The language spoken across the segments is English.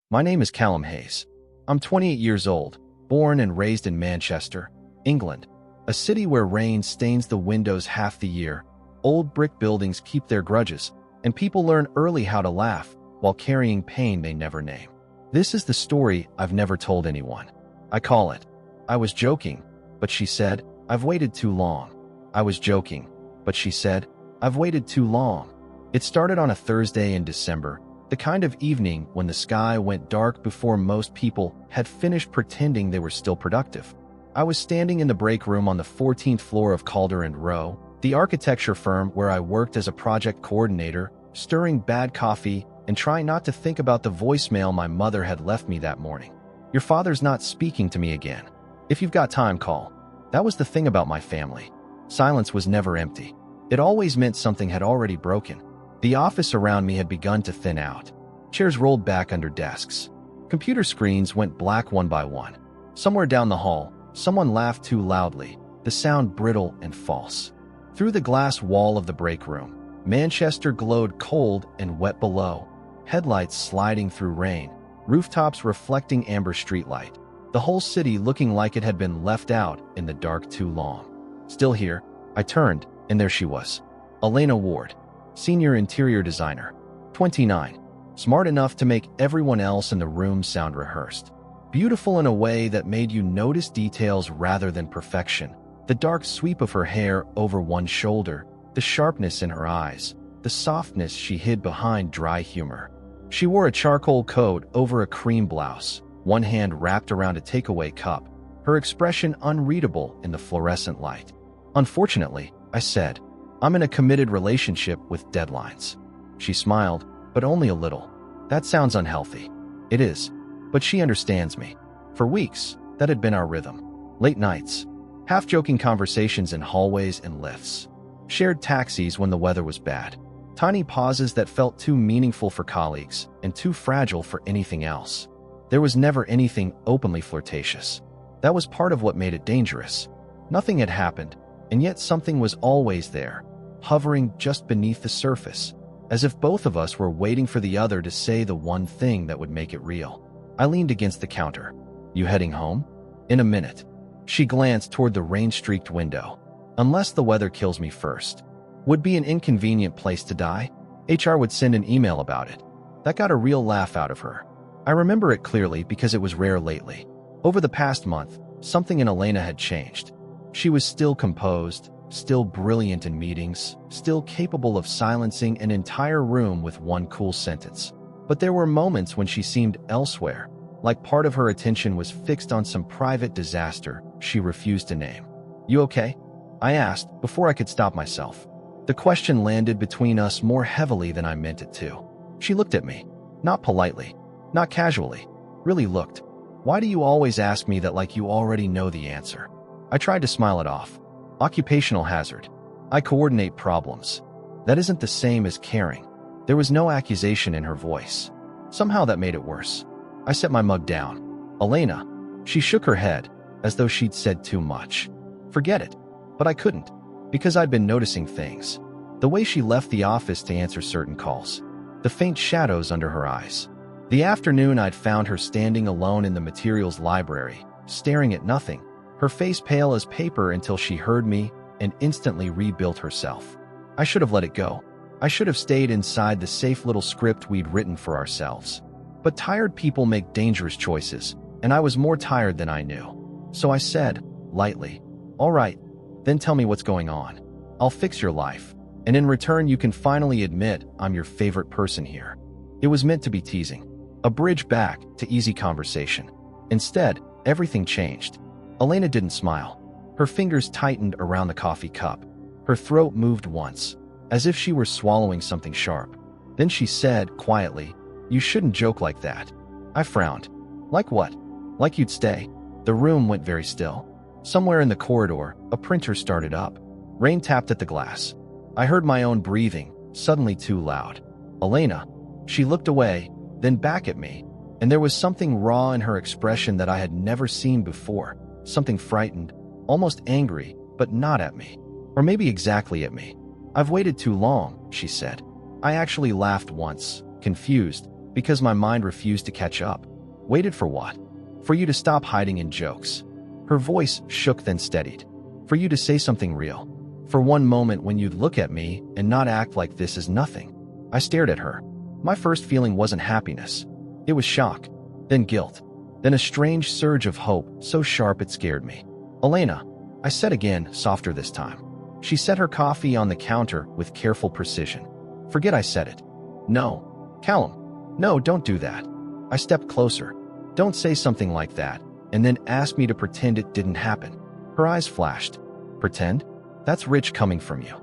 My name is Callum Hayes. I'm 28 years old, born and raised in Manchester, England, a city where rain stains the windows half the year, old brick buildings keep their grudges, and people learn early how to laugh while carrying pain they never name. This is the story I've never told anyone. I call it, I was joking, but she said, I've waited too long. I was joking, but she said, I've waited too long. It started on a Thursday in December, the kind of evening when the sky went dark before most people had finished pretending they were still productive. I was standing in the break room on the 14th floor of Calder & Rowe, the architecture firm where I worked as a project coordinator, stirring bad coffee and trying not to think about the voicemail my mother had left me that morning. Your father's not speaking to me again. If you've got time, call. That was the thing about my family. Silence was never empty. It always meant something had already broken. The office around me had begun to thin out. Chairs rolled back under desks. Computer screens went black one by one. Somewhere down the hall, someone laughed too loudly, the sound brittle and false. Through the glass wall of the break room, Manchester glowed cold and wet below, headlights sliding through rain, rooftops reflecting amber streetlight, the whole city looking like it had been left out in the dark too long. Still here, I turned, and there she was. Elena Ward, senior interior designer, 29, smart enough to make everyone else in the room sound rehearsed. Beautiful in a way that made you notice details rather than perfection. The dark sweep of her hair over one shoulder, the sharpness in her eyes, the softness she hid behind dry humor. She wore a charcoal coat over a cream blouse, one hand wrapped around a takeaway cup, her expression unreadable in the fluorescent light. Unfortunately, I said, I'm in a committed relationship with deadlines. She smiled, but only a little. That sounds unhealthy. It is, but she understands me. For weeks, that had been our rhythm. Late nights, half-joking conversations in hallways and lifts, shared taxis when the weather was bad, tiny pauses that felt too meaningful for colleagues and too fragile for anything else. There was never anything openly flirtatious. That was part of what made it dangerous. Nothing had happened, and yet something was always there, hovering just beneath the surface, as if both of us were waiting for the other to say the one thing that would make it real. I leaned against the counter. You heading home? In a minute. She glanced toward the rain-streaked window. Unless the weather kills me first. Would be an inconvenient place to die. HR would send an email about it. That got a real laugh out of her. I remember it clearly because it was rare lately. Over the past month, something in Elena had changed. She was still composed, still brilliant in meetings, still capable of silencing an entire room with one cool sentence. But there were moments when she seemed elsewhere, like part of her attention was fixed on some private disaster she refused to name. You okay? I asked before I could stop myself. The question landed between us more heavily than I meant it to. She looked at me, not politely, not casually, really looked. Why do you always ask me that like you already know the answer? I tried to smile it off. Occupational hazard. I coordinate problems. That isn't the same as caring. There was no accusation in her voice. Somehow that made it worse. I set my mug down. Elena. She shook her head, as though she'd said too much. Forget it. But I couldn't, because I'd been noticing things. The way she left the office to answer certain calls. The faint shadows under her eyes. The afternoon I'd found her standing alone in the materials library, staring at nothing, her face pale as paper until she heard me and instantly rebuilt herself. I should have let it go. I should have stayed inside the safe little script we'd written for ourselves. But tired people make dangerous choices, and I was more tired than I knew. So I said, lightly, all right, then tell me what's going on. I'll fix your life, and in return you can finally admit I'm your favorite person here. It was meant to be teasing, a bridge back to easy conversation. Instead, everything changed. Elena didn't smile. Her fingers tightened around the coffee cup. Her throat moved once, as if she were swallowing something sharp. Then she said, quietly, you shouldn't joke like that. I frowned. Like what? Like you'd stay? The room went very still. Somewhere in the corridor, a printer started up. Rain tapped at the glass. I heard my own breathing, suddenly too loud. Elena. She looked away, then back at me, and there was something raw in her expression that I had never seen before. Something frightened, almost angry, but not at me. Or maybe exactly at me. I've waited too long, she said. I actually laughed once, confused, Because my mind refused to catch up. Waited for what? For you to stop hiding in jokes. Her voice shook then steadied. For you to say something real. For one moment when you'd look at me and not act like this is nothing. I stared at her. My first feeling wasn't happiness. It was shock, then guilt, then a strange surge of hope so sharp it scared me. Elena, I said again, softer this time. She set her coffee on the counter with careful precision. Forget I said it. No. Callum. No, don't do that. I stepped closer. Don't say something like that, and then ask me to pretend it didn't happen. Her eyes flashed. Pretend? That's rich coming from you.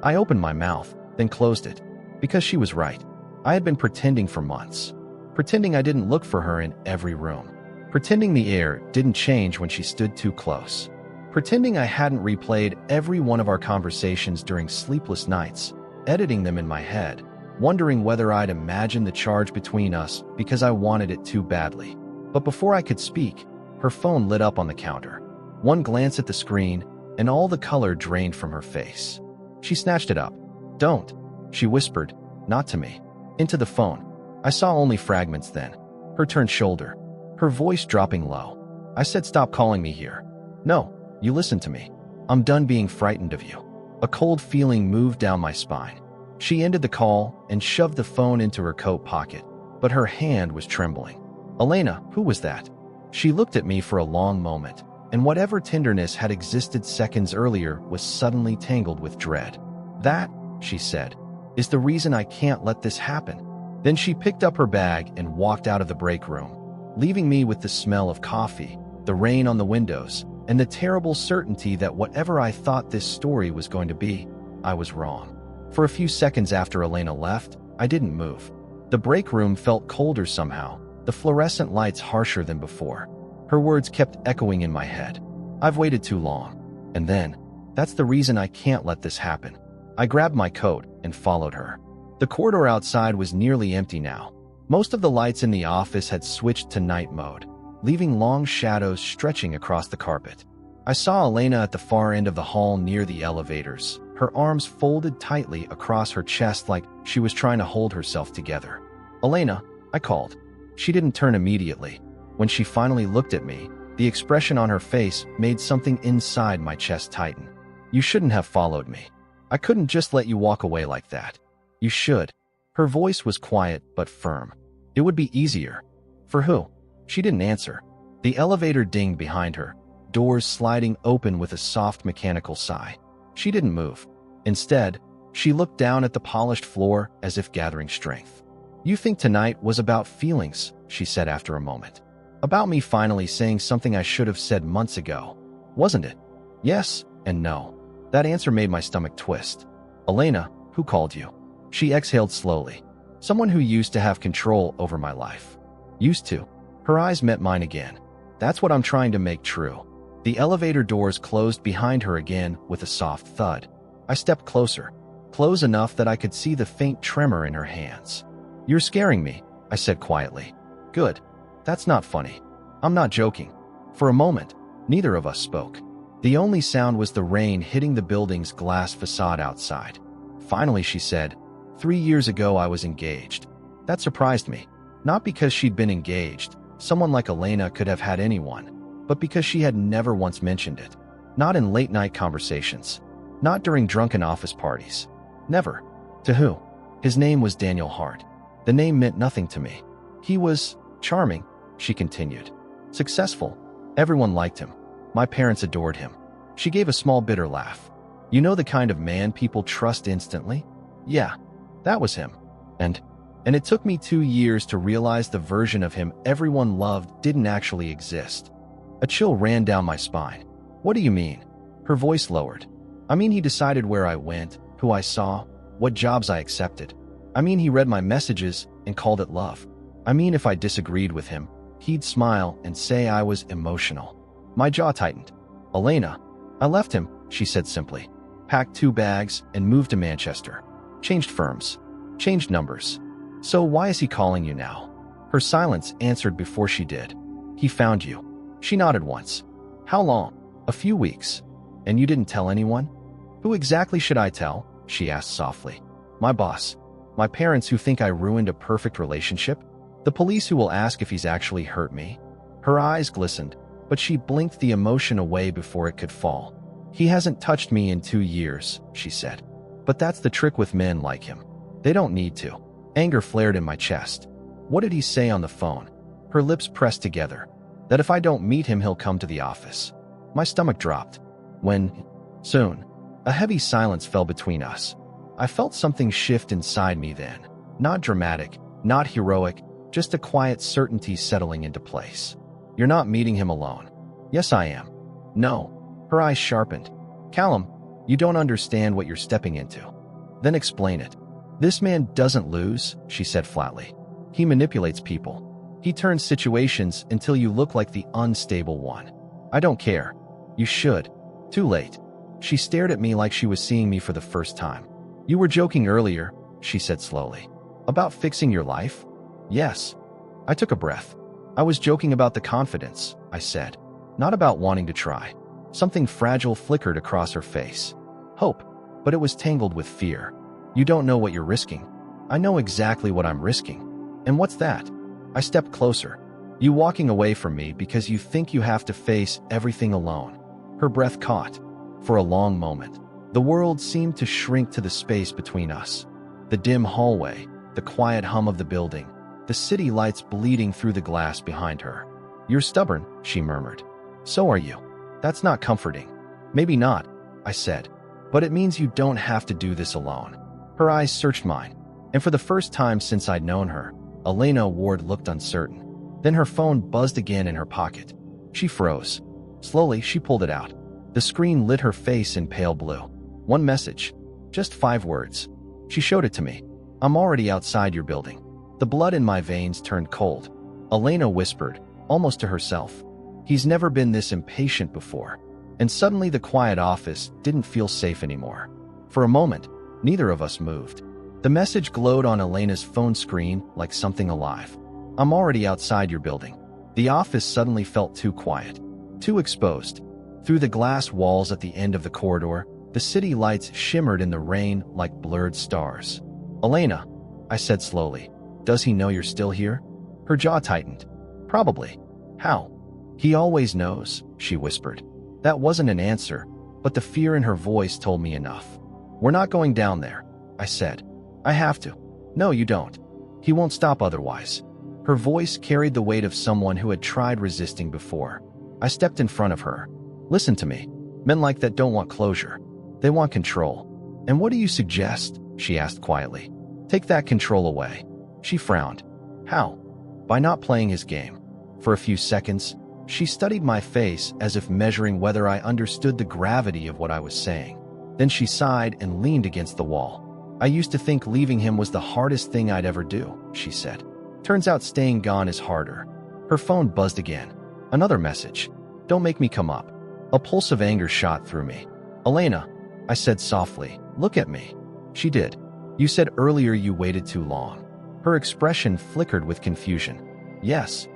I opened my mouth, then closed it. Because she was right. I had been pretending for months. Pretending I didn't look for her in every room. Pretending the air didn't change when she stood too close. Pretending I hadn't replayed every one of our conversations during sleepless nights, editing them in my head, wondering whether I'd imagined the charge between us because I wanted it too badly. But before I could speak, her phone lit up on the counter. One glance at the screen, and all the color drained from her face. She snatched it up. Don't, she whispered, not to me. Into the phone. I saw only fragments then. Her turned shoulder. Her voice dropping low. I said stop calling me here. No, you listen to me. I'm done being frightened of you. A cold feeling moved down my spine. She ended the call and shoved the phone into her coat pocket, but her hand was trembling. Elena, who was that? She looked at me for a long moment, and whatever tenderness had existed seconds earlier was suddenly tangled with dread. That, she said, is the reason I can't let this happen. Then she picked up her bag and walked out of the break room, leaving me with the smell of coffee, the rain on the windows, and the terrible certainty that whatever I thought this story was going to be, I was wrong. For a few seconds after Elena left, I didn't move. The break room felt colder somehow, the fluorescent lights harsher than before. Her words kept echoing in my head. I've waited too long. And then, that's the reason I can't let this happen. I grabbed my coat and followed her. The corridor outside was nearly empty now. Most of the lights in the office had switched to night mode, leaving long shadows stretching across the carpet. I saw Elena at the far end of the hall near the elevators, her arms folded tightly across her chest like she was trying to hold herself together. Elena, I called. She didn't turn immediately. When she finally looked at me, the expression on her face made something inside my chest tighten. You shouldn't have followed me. I couldn't just let you walk away like that. You should. Her voice was quiet but firm. It would be easier. For who? She didn't answer. The elevator dinged behind her, doors sliding open with a soft mechanical sigh. She didn't move. Instead, she looked down at the polished floor as if gathering strength. You think tonight was about feelings, she said after a moment. About me finally saying something I should have said months ago, wasn't it? Yes and no. That answer made my stomach twist. Elena, who called you? She exhaled slowly. Someone who used to have control over my life. Used to. Her eyes met mine again. That's what I'm trying to make true. The elevator doors closed behind her again with a soft thud. I stepped closer, close enough that I could see the faint tremor in her hands. You're scaring me, I said quietly. Good. That's not funny. I'm not joking. For a moment, neither of us spoke. The only sound was the rain hitting the building's glass facade outside. Finally, she said, 3 years ago I was engaged. That surprised me. Not because she'd been engaged, someone like Elena could have had anyone, but because she had never once mentioned it. Not in late-night conversations. Not during drunken office parties. Never. To who? His name was Daniel Hart. The name meant nothing to me. He was charming, she continued. Successful. Everyone liked him. My parents adored him. She gave a small bitter laugh. You know the kind of man people trust instantly? Yeah, that was him. And it took me 2 years to realize the version of him everyone loved didn't actually exist. A chill ran down my spine. What do you mean? Her voice lowered. I mean he decided where I went, who I saw, what jobs I accepted. I mean he read my messages and called it love. I mean if I disagreed with him, he'd smile and say I was emotional. My jaw tightened. Elena, I left him, she said simply. Packed 2 bags and moved to Manchester. Changed firms. Changed numbers. So why is he calling you now? Her silence answered before she did. He found you. She nodded once. How long? A few weeks. And you didn't tell anyone? Who exactly should I tell? She asked softly. My boss. My parents who think I ruined a perfect relationship? The police who will ask if he's actually hurt me? Her eyes glistened, but she blinked the emotion away before it could fall. He hasn't touched me in 2 years, she said. But that's the trick with men like him. They don't need to. Anger flared in my chest. What did he say on the phone? Her lips pressed together. That if I don't meet him, he'll come to the office. My stomach dropped. When? Soon. A heavy silence fell between us. I felt something shift inside me then. Not dramatic, not heroic, just a quiet certainty settling into place. You're not meeting him alone. Yes, I am. No. Her eyes sharpened. Callum, you don't understand what you're stepping into. Then explain it. This man doesn't lose, she said flatly. He manipulates people. He turns situations until you look like the unstable one. I don't care. You should. Too late. She stared at me like she was seeing me for the first time. You were joking earlier, she said slowly. About fixing your life? Yes. I took a breath. I was joking about the confidence, I said. Not about wanting to try. Something fragile flickered across her face. Hope, but it was tangled with fear. You don't know what you're risking. I know exactly what I'm risking. And what's that? I stepped closer. You walking away from me because you think you have to face everything alone. Her breath caught. For a long moment, the world seemed to shrink to the space between us. The dim hallway, the quiet hum of the building, the city lights bleeding through the glass behind her. You're stubborn, she murmured. So are you. That's not comforting. Maybe not, I said. But it means you don't have to do this alone. Her eyes searched mine, and for the first time since I'd known her, Elena Ward looked uncertain. Then her phone buzzed again in her pocket. She froze. Slowly, she pulled it out. The screen lit her face in pale blue. One message. Just 5 words. She showed it to me. I'm already outside your building. The blood in my veins turned cold. Elena whispered, almost to herself. He's never been this impatient before. And suddenly the quiet office didn't feel safe anymore. For a moment, neither of us moved. The message glowed on Elena's phone screen like something alive. I'm already outside your building. The office suddenly felt too quiet, too exposed. Through the glass walls at the end of the corridor, the city lights shimmered in the rain like blurred stars. Elena, I said slowly, does he know you're still here? Her jaw tightened. Probably. How? He always knows, she whispered. That wasn't an answer, but the fear in her voice told me enough. We're not going down there, I said. I have to. No, you don't. He won't stop otherwise. Her voice carried the weight of someone who had tried resisting before. I stepped in front of her. Listen to me. Men like that don't want closure. They want control. And what do you suggest? She asked quietly. Take that control away. She frowned. How? By not playing his game. For a few seconds, she studied my face as if measuring whether I understood the gravity of what I was saying. Then she sighed and leaned against the wall. I used to think leaving him was the hardest thing I'd ever do, she said. Turns out staying gone is harder. Her phone buzzed again. Another message. Don't make me come up. A pulse of anger shot through me. Elena, I said softly, look at me. She did. You said earlier you waited too long. Her expression flickered with confusion. Yes.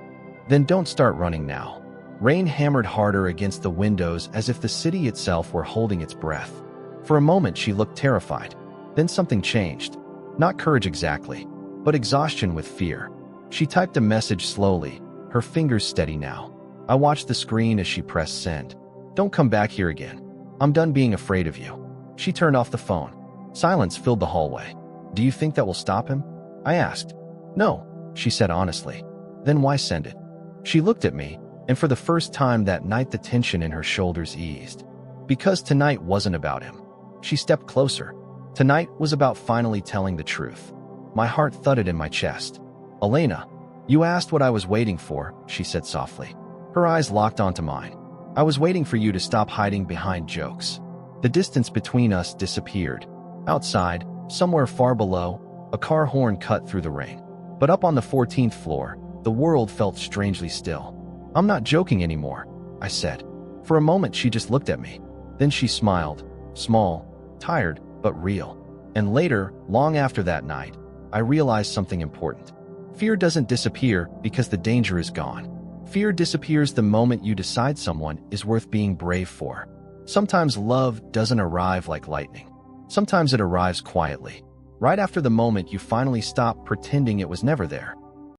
Then don't start running now. Rain hammered harder against the windows as if the city itself were holding its breath. For a moment she looked terrified. Then something changed. Not courage exactly, but exhaustion with fear. She typed a message slowly, her fingers steady now. I watched the screen as she pressed send. Don't come back here again. I'm done being afraid of you. She turned off the phone. Silence filled the hallway. Do you think that will stop him? I asked. No, she said honestly. Then why send it? She looked at me, and for the first time that night the tension in her shoulders eased. Because tonight wasn't about him. She stepped closer. Tonight was about finally telling the truth. My heart thudded in my chest. Elena, you asked what I was waiting for, she said softly. Her eyes locked onto mine. I was waiting for you to stop hiding behind jokes. The distance between us disappeared. Outside, somewhere far below, a car horn cut through the rain. But up on the 14th floor, the world felt strangely still. I'm not joking anymore, I said. For a moment she just looked at me. Then she smiled, small, tired, but real. And later, long after that night, I realized something important. Fear doesn't disappear because the danger is gone. Fear disappears the moment you decide someone is worth being brave for. Sometimes love doesn't arrive like lightning. Sometimes it arrives quietly, right after the moment you finally stop pretending it was never there.